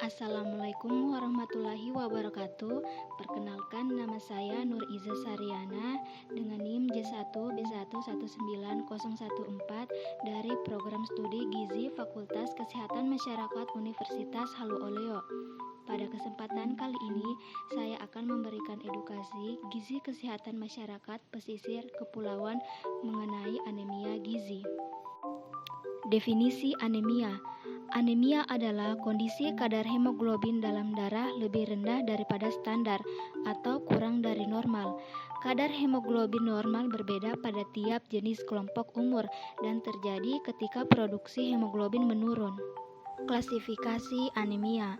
Assalamualaikum warahmatullahi wabarakatuh. Perkenalkan, nama saya Nur Iza Saryana dengan NIM J1B119014 dari Program Studi Gizi Fakultas Kesehatan Masyarakat Universitas Halu Oleo. Pada kesempatan kali ini, saya akan memberikan edukasi gizi kesehatan masyarakat pesisir kepulauan mengenai anemia gizi. Definisi anemia. Anemia adalah kondisi kadar hemoglobin dalam darah lebih rendah daripada standar atau kurang dari normal. Kadar hemoglobin normal berbeda pada tiap jenis kelompok umur dan terjadi ketika produksi hemoglobin menurun. Klasifikasi anemia.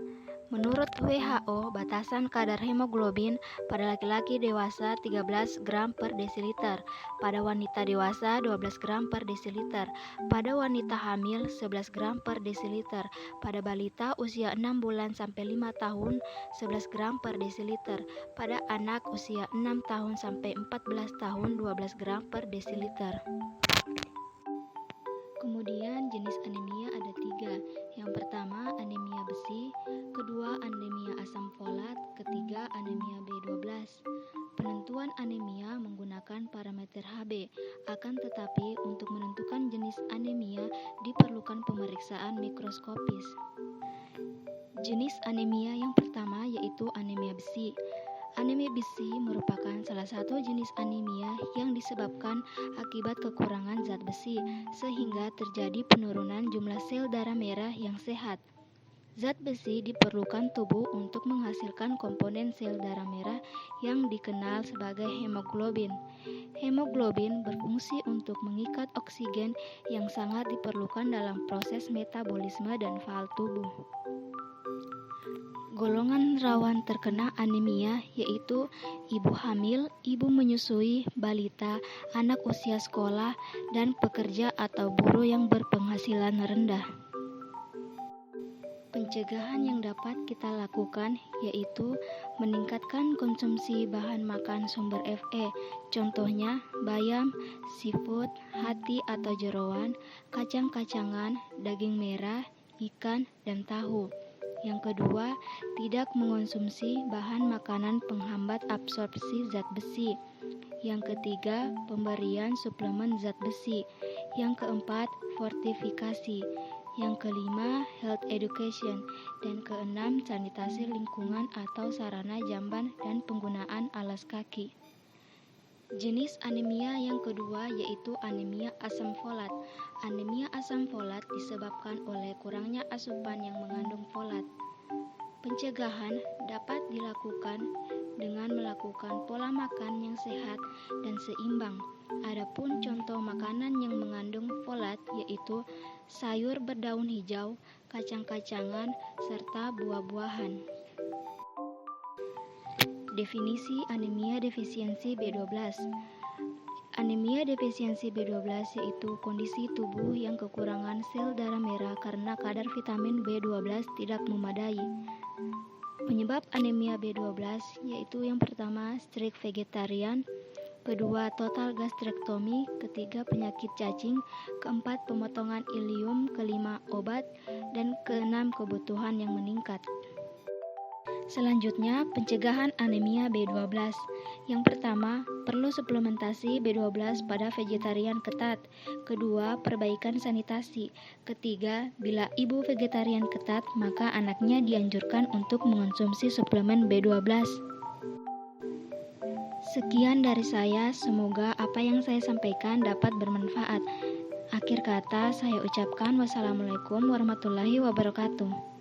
Menurut WHO, batasan kadar hemoglobin pada laki-laki dewasa 13 gram per desiliter, pada wanita dewasa 12 gram per desiliter, pada wanita hamil 11 gram per desiliter, pada balita usia 6 bulan sampai 5 tahun 11 gram per desiliter, pada anak usia 6 tahun sampai 14 tahun 12 gram per desiliter. Kemudian jenis anemia ada 3. Yang pertama anemia besi, kedua anemia asam folat, ketiga anemia B12. Penentuan anemia menggunakan parameter Hb, akan tetapi untuk menentukan jenis anemia diperlukan pemeriksaan mikroskopis. Jenis anemia yang pertama yaitu anemia besi. Anemia besi merupakan salah satu jenis anemia yang disebabkan akibat kekurangan zat besi, sehingga terjadi penurunan jumlah sel darah merah yang sehat. Zat besi diperlukan tubuh untuk menghasilkan komponen sel darah merah yang dikenal sebagai hemoglobin. Hemoglobin berfungsi untuk mengikat oksigen yang sangat diperlukan dalam proses metabolisme dan fal tubuh. Golongan rawan terkena anemia yaitu ibu hamil, ibu menyusui, balita, anak usia sekolah, dan pekerja atau buruh yang berpenghasilan rendah. Pencegahan yang dapat kita lakukan yaitu meningkatkan konsumsi bahan makan sumber Fe, contohnya bayam, seafood, hati atau jeroan, kacang-kacangan, daging merah, ikan, dan tahu. Yang kedua, tidak mengonsumsi bahan makanan penghambat absorpsi zat besi. Yang ketiga, pemberian suplemen zat besi. Yang keempat, fortifikasi. Yang kelima, health education. Dan keenam, sanitasi lingkungan atau sarana jamban dan penggunaan alas kaki. Jenis anemia yang kedua yaitu anemia asam folat. Anemia asam folat disebabkan oleh kurangnya asupan yang mengandung folat. Pencegahan dapat dilakukan dengan melakukan pola makan yang sehat dan seimbang. Adapun contoh makanan yang mengandung folat yaitu sayur berdaun hijau, kacang-kacangan, serta buah-buahan. Definisi anemia defisiensi B12. Anemia defisiensi B12 yaitu kondisi tubuh yang kekurangan sel darah merah karena kadar vitamin B12 tidak memadai. Penyebab anemia B12 yaitu yang pertama strict vegetarian, kedua total gastrektomi, ketiga penyakit cacing, keempat pemotongan ilium, kelima obat, dan keenam kebutuhan yang meningkat. Selanjutnya, pencegahan anemia B12. Yang pertama, perlu suplementasi B12 pada vegetarian ketat. Kedua, perbaikan sanitasi. Ketiga, bila ibu vegetarian ketat, maka anaknya dianjurkan untuk mengonsumsi suplemen B12. Sekian dari saya, semoga apa yang saya sampaikan dapat bermanfaat. Akhir kata, saya ucapkan wassalamualaikum warahmatullahi wabarakatuh.